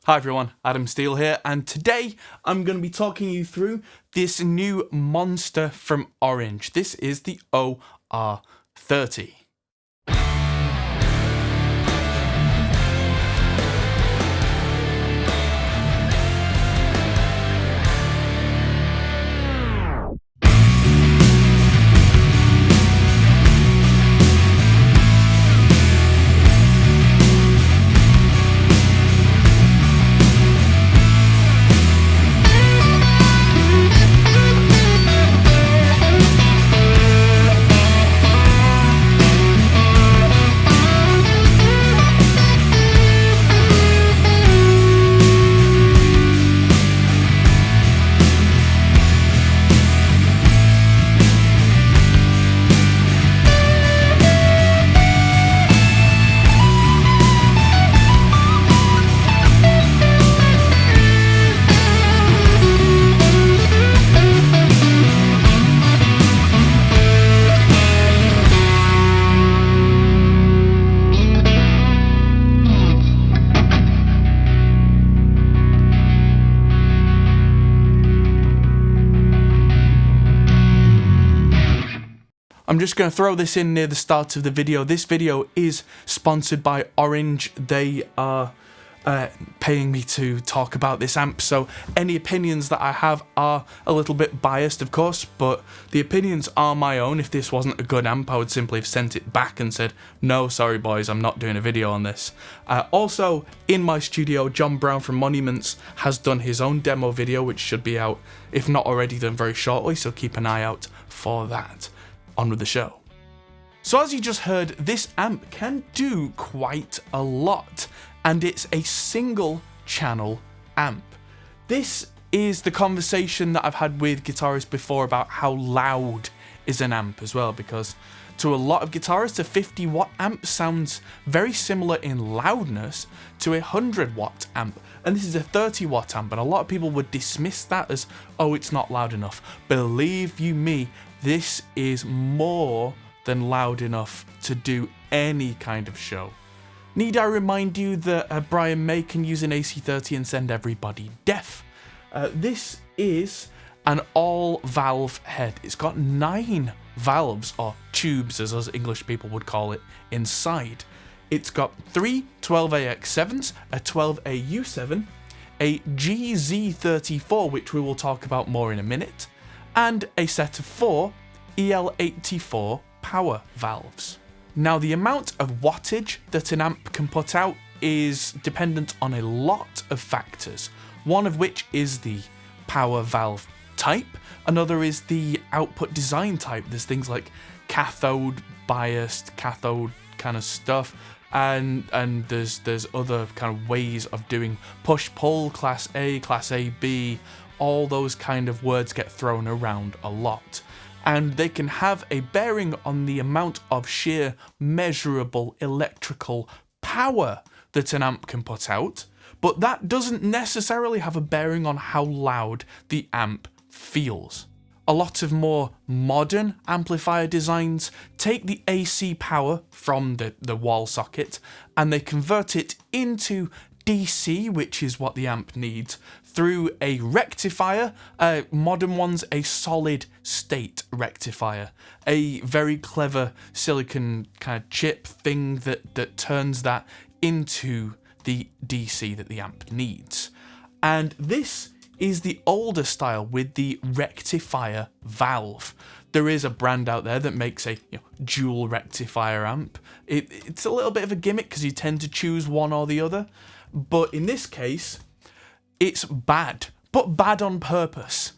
Hi everyone, Adam Steele here, and today I'm going to be talking you through this new monster from Orange. This is the OR30. I'm just going to throw this in near the start of the video. This video is sponsored by Orange. They are paying me to talk about this amp, so any opinions that I have are a little bit biased, of course, but the opinions are my own. If this wasn't a good amp, I would simply have sent it back and said, no, sorry boys, I'm not doing a video on this. Also, in my studio, John Brown from Monuments has done his own demo video, which should be out, if not already done, very shortly, so keep an eye out for that. On with the show. So as you just heard, this amp can do quite a lot, and it's a single channel amp. This is the conversation that I've had with guitarists before about how loud is an amp as well, because to a lot of guitarists, a 50 watt amp sounds very similar in loudness to a 100 watt amp. And this is a 30 watt amp, and a lot of people would dismiss that as, oh, it's not loud enough. Believe you me, this is more than loud enough to do any kind of show. Need I remind you that Brian May can use an AC30 and send everybody deaf? This is an all valve head. It's got 9 valves, or tubes as us English people would call it, inside. It's got 3 12AX7s, a 12AU7, a GZ34, which we will talk about more in a minute, and a set of 4 EL84 power valves. Now, the amount of wattage that an amp can put out is dependent on a lot of factors, one of which is the power valve type, another is the output design type. There's things like cathode biased, cathode kind of stuff, and there's other kind of ways of doing push-pull, class A, class AB, all those kind of words get thrown around a lot. And they can have a bearing on the amount of sheer measurable electrical power that an amp can put out, but that doesn't necessarily have a bearing on how loud the amp feels. A lot of more modern amplifier designs take the AC power from the wall socket and they convert it into DC, which is what the amp needs, through a rectifier. Modern ones, a solid state rectifier, a very clever silicon kind of chip thing that turns that into the DC that the amp needs. And this is the older style with the rectifier valve. There is a brand out there that makes a dual rectifier amp. It's a little bit of a gimmick because you tend to choose one or the other, but in this case, it's bad, but bad on purpose,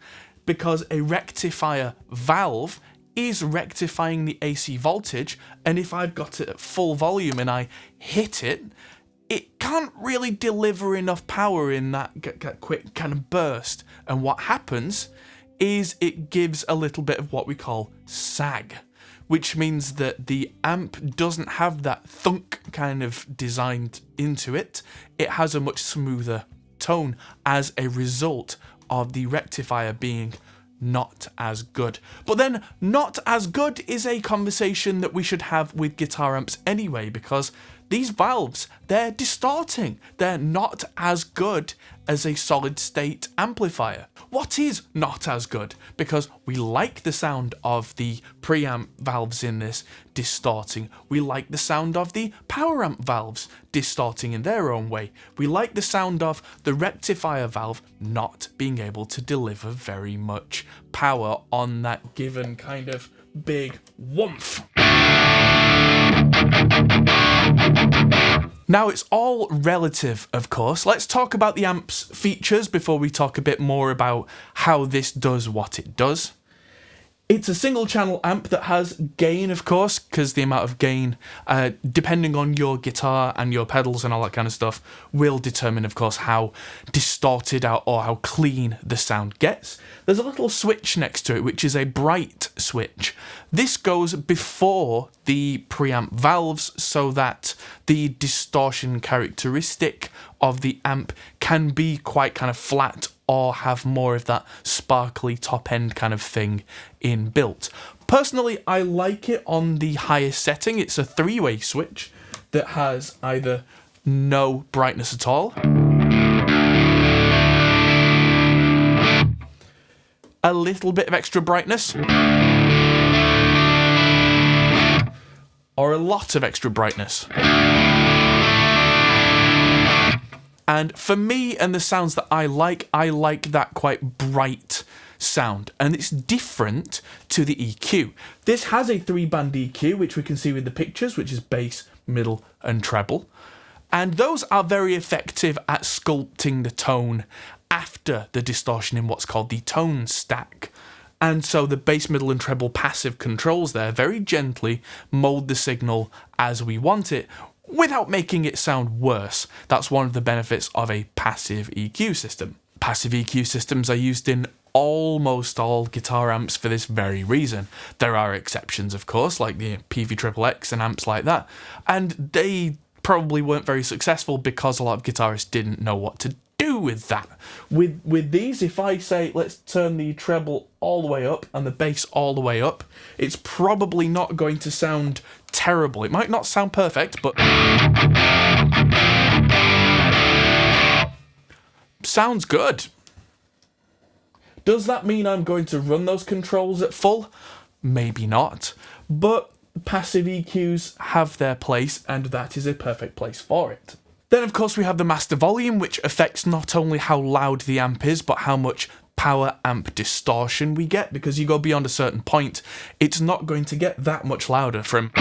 because a rectifier valve is rectifying the AC voltage, and if I've got it at full volume and I hit it, it can't really deliver enough power in that quick kind of burst, and what happens is it gives a little bit of what we call sag, which means that the amp doesn't have that thunk kind of designed into it. It has a much smoother tone as a result of the rectifier being not as good. But then not as good is a conversation that we should have with guitar amps anyway, because these valves, they're distorting. They're not as good as a solid state amplifier. What is not as good? Because we like the sound of the preamp valves in this distorting. We like the sound of the power amp valves distorting in their own way. We like the sound of the rectifier valve not being able to deliver very much power on that given kind of big woomph. Now, it's all relative, of course. Let's talk about the amp's features before we talk a bit more about how this does what it does. It's a single channel amp that has gain, of course, because the amount of gain, depending on your guitar and your pedals and all that kind of stuff, will determine, of course, how distorted or how clean the sound gets. There's a little switch next to it, which is a bright switch. This goes before the preamp valves so that the distortion characteristic of the amp can be quite kind of flat or have more of that sparkly top end kind of thing inbuilt. Personally, I like it on the highest setting. It's a 3-way switch that has either no brightness at all, a little bit of extra brightness, or a lot of extra brightness. And for me and the sounds that I like that quite bright sound. And it's different to the EQ. This has a 3-band EQ, which we can see with the pictures, which is bass, middle, and treble. And those are very effective at sculpting the tone after the distortion in what's called the tone stack. And so the bass, middle, and treble passive controls there very gently mold the signal as we want it, without making it sound worse. That's one of the benefits of a passive EQ system. Passive EQ systems are used in almost all guitar amps for this very reason. There are exceptions, of course, like the PV-XXX and amps like that, and they probably weren't very successful because a lot of guitarists didn't know what to do with that. With these, if I say, let's turn the treble all the way up and the bass all the way up, it's probably not going to sound terrible. It might not sound perfect, but sounds good. Does that mean I'm going to run those controls at full? Maybe not, but passive EQs have their place, and that is a perfect place for it. Then, of course, we have the master volume, which affects not only how loud the amp is, but how much power amp distortion we get, because you go beyond a certain point, it's not going to get that much louder from...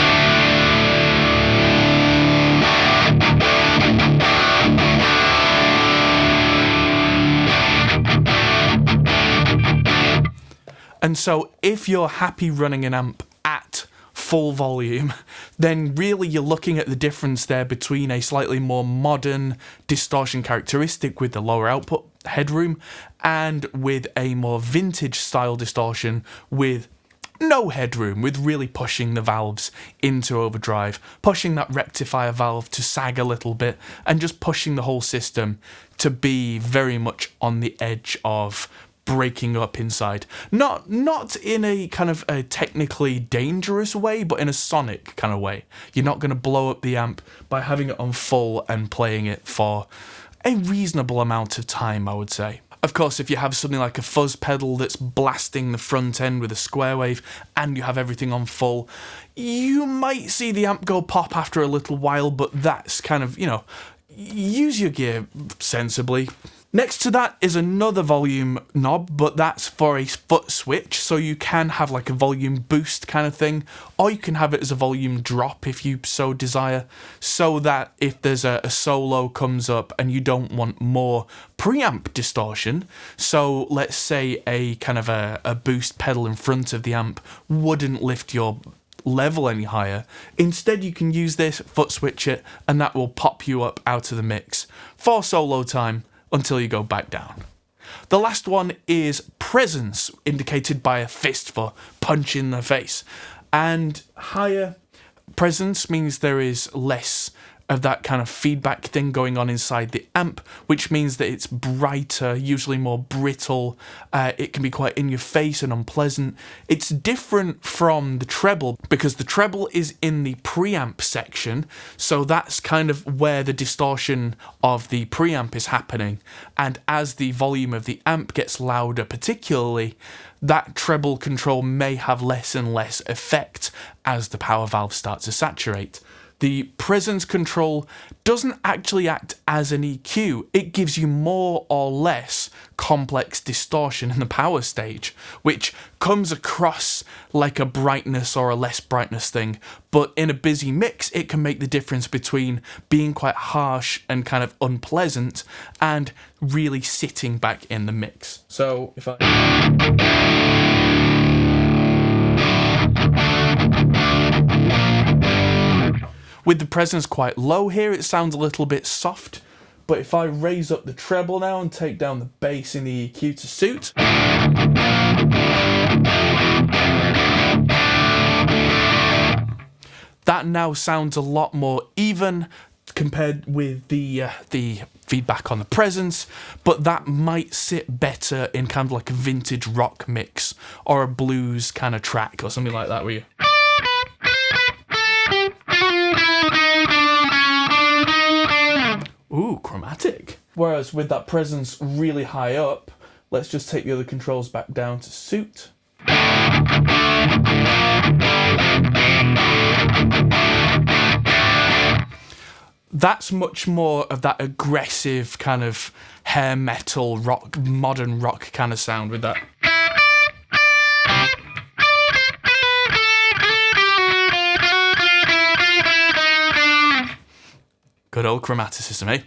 And so if you're happy running an amp at full volume, then really you're looking at the difference there between a slightly more modern distortion characteristic with the lower output headroom and with a more vintage style distortion with no headroom, with really pushing the valves into overdrive, pushing that rectifier valve to sag a little bit, and just pushing the whole system to be very much on the edge of breaking up inside. Not in a kind of a technically dangerous way, but in a sonic kind of way. You're not going to blow up the amp by having it on full and playing it for a reasonable amount of time, I would say. Of course, if you have something like a fuzz pedal that's blasting the front end with a square wave and you have everything on full, you might see the amp go pop after a little while, but that's kind of, you know, use your gear sensibly. Next to that is another volume knob, but that's for a foot switch, so you can have like a volume boost kind of thing, or you can have it as a volume drop if you so desire, so that if there's a solo comes up and you don't want more preamp distortion, so let's say a kind of a boost pedal in front of the amp wouldn't lift your level any higher. Instead, you can use this, foot switch it, and that will pop you up out of the mix for solo time until you go back down. The last one is presence, indicated by a fist for punch in the face. And higher presence means there is less of that kind of feedback thing going on inside the amp, which means that it's brighter, usually more brittle. It can be quite in your face and unpleasant. It's different from the treble because the treble is in the preamp section, so that's kind of where the distortion of the preamp is happening. And as the volume of the amp gets louder particularly, that treble control may have less and less effect as the power valve starts to saturate. The presence control doesn't actually act as an EQ. It gives you more or less complex distortion in the power stage, which comes across like a brightness or a less brightness thing. But in a busy mix, it can make the difference between being quite harsh and kind of unpleasant and really sitting back in the mix. So if I... With the presence quite low here, it sounds a little bit soft, but if I raise up the treble now and take down the bass in the EQ to suit, that now sounds a lot more even compared with the feedback on the presence, but that might sit better in kind of like a vintage rock mix or a blues kind of track or something like that where you... Ooh, chromatic. Whereas with that presence really high up, let's just take the other controls back down to suit. That's much more of that aggressive kind of hair metal rock, modern rock kind of sound with that. Good old chromaticism, eh?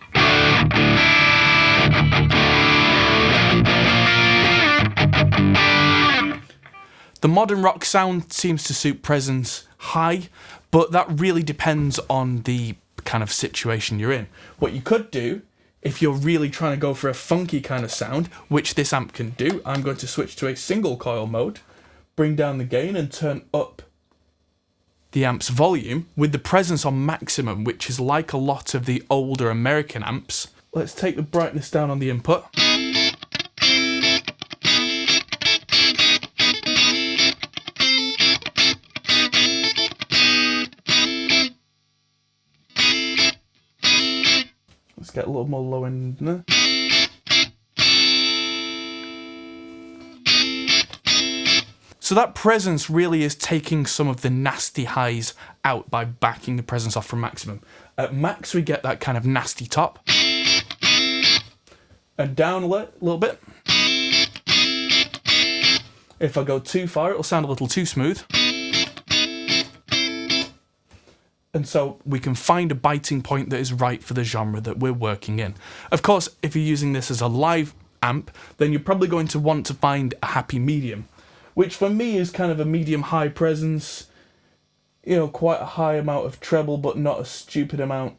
The modern rock sound seems to suit presence high, but that really depends on the kind of situation you're in. What you could do, if you're really trying to go for a funky kind of sound, which this amp can do, I'm going to switch to a single coil mode, bring down the gain and turn up the amp's volume with the presence on maximum, which is like a lot of the older American amps. Let's take the brightness down on the input. Let's get a little more low end there. So that presence really is taking some of the nasty highs out by backing the presence off from maximum. At max we get that kind of nasty top. And down a little bit. If I go too far, it'll sound a little too smooth. And so we can find a biting point that is right for the genre that we're working in. Of course, if you're using this as a live amp, then you're probably going to want to find a happy medium, which for me is kind of a medium-high presence, you know, quite a high amount of treble, but not a stupid amount.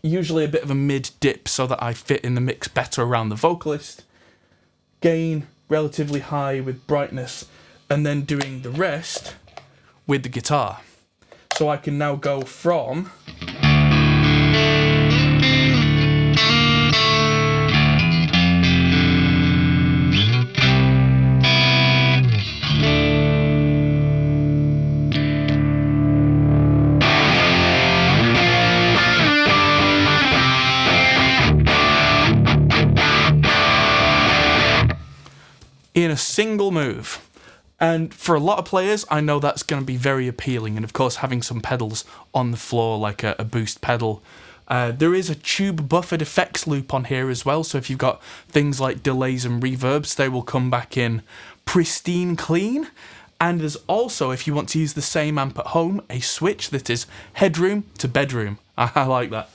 Usually a bit of a mid-dip so that I fit in the mix better around the vocalist. Gain relatively high with brightness, and then doing the rest with the guitar. So I can now go from... in a single move. And for a lot of players, I know that's going to be very appealing. And of course, having some pedals on the floor, like a boost pedal. There is a tube buffered effects loop on here as well. So if you've got things like delays and reverbs, they will come back in pristine clean. And there's also, if you want to use the same amp at home, a switch that is headroom to bedroom. I like that.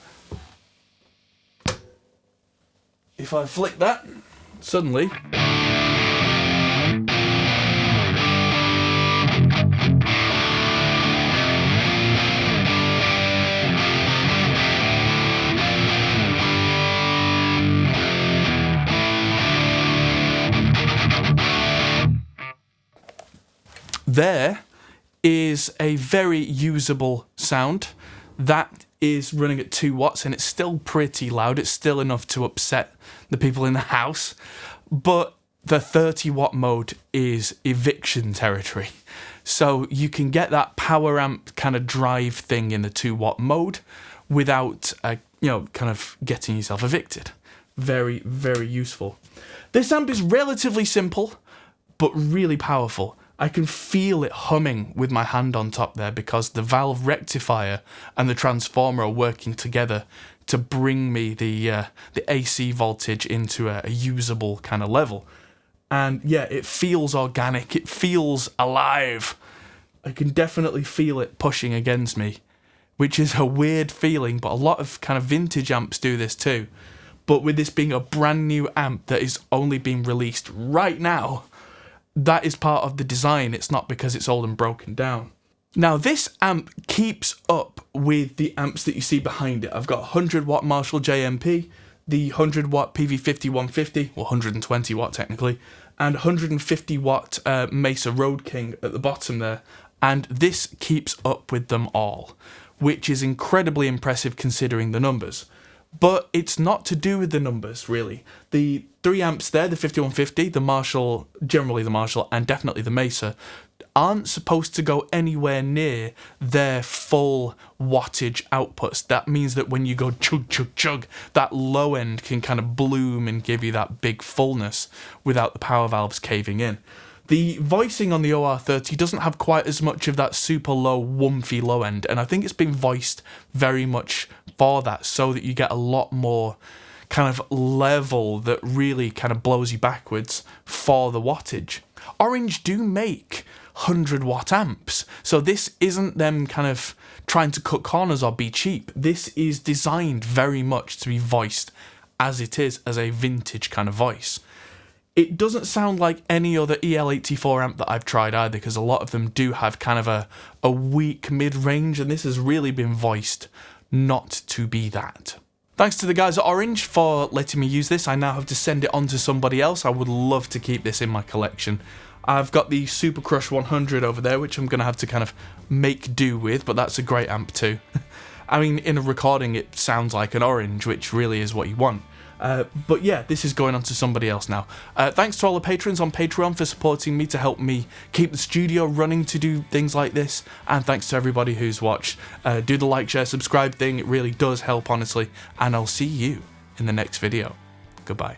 If I flick that, suddenly... There is a very usable sound that is running at 2 watts and it's still pretty loud. It's still enough to upset the people in the house. But the 30 watt mode is eviction territory. So you can get that power amp kind of drive thing in the 2 watt mode without, kind of getting yourself evicted. Very, very useful. This amp is relatively simple, but really powerful. I can feel it humming with my hand on top there because the valve rectifier and the transformer are working together to bring me the AC voltage into a usable kind of level. And yeah, it feels organic, it feels alive. I can definitely feel it pushing against me, which is a weird feeling, but a lot of kind of vintage amps do this too. But with this being a brand new amp that is only being released right now, that is part of the design. It's not because it's old and broken down. Now this amp keeps up with the amps that you see behind it. I've got 100 watt Marshall JMP, the 100 watt PV50 150, or 120 watt technically, and 150 watt Mesa Road King at the bottom there. And this keeps up with them all, which is incredibly impressive considering the numbers. But it's not to do with the numbers, really. The 3 amps there, the 5150, the Marshall, generally the Marshall, and definitely the Mesa, aren't supposed to go anywhere near their full wattage outputs. That means that when you go chug, chug, chug, that low end can kind of bloom and give you that big fullness without the power valves caving in. The voicing on the OR30 doesn't have quite as much of that super low, wumphy low end, and I think it's been voiced very much for that, so that you get a lot more kind of level that really kind of blows you backwards for the wattage. Orange do make 100 watt amps, so this isn't them kind of trying to cut corners or be cheap. This is designed very much to be voiced as it is, as a vintage kind of voice. It doesn't sound like any other EL84 amp that I've tried either, because a lot of them do have kind of a weak mid-range, and this has really been voiced not to be that. Thanks to the guys at Orange for letting me use this. I now have to send it on to somebody else. I would love to keep this in my collection. I've got the Super Crush 100 over there, which I'm going to have to kind of make do with, but that's a great amp too. I mean, in a recording it sounds like an Orange, which really is what you want. But yeah, this is going on to somebody else now. Thanks to all the patrons on Patreon for supporting me to help me keep the studio running to do things like this. And thanks to everybody who's watched. Do the like, share, subscribe thing. It really does help, honestly. And I'll see you in the next video. Goodbye.